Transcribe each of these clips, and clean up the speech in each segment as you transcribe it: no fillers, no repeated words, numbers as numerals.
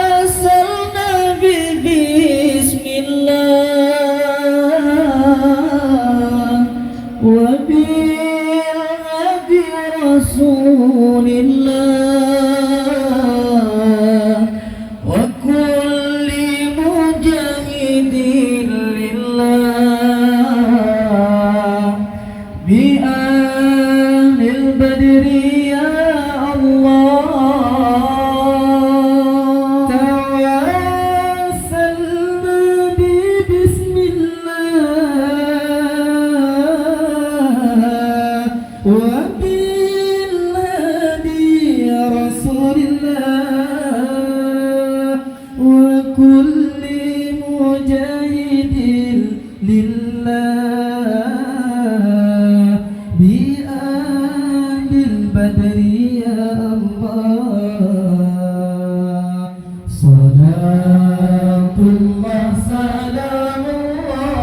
توسلنا ببسم الله وبأبي رسول الله وكل مجاهد لله بأهل البدر يا الله توسلنا ببسم الله وبالهدي رسول الله وكل مجاهد لله بأهل البدر يا الله صلاة الله سلام الله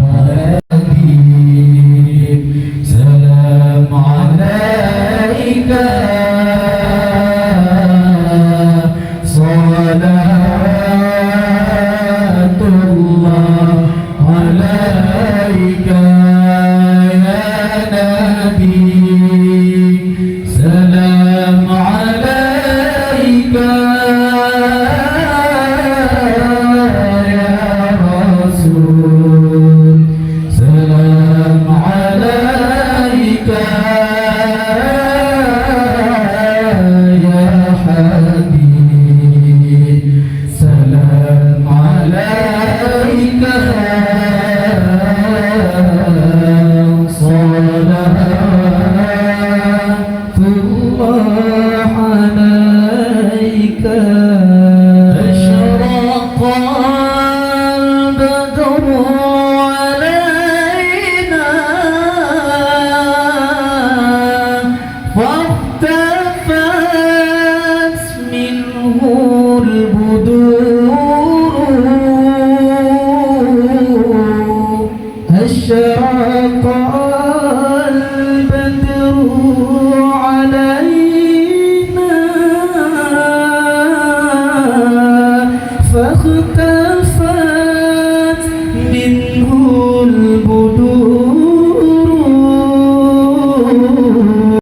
على الحبيب سلام عليك صلاة الله عليك يا نبي سلام عليك يا رسول سلام عليك يا حبيب سلام عليك صلاة الله عليك أشرق البدر علينا فاختار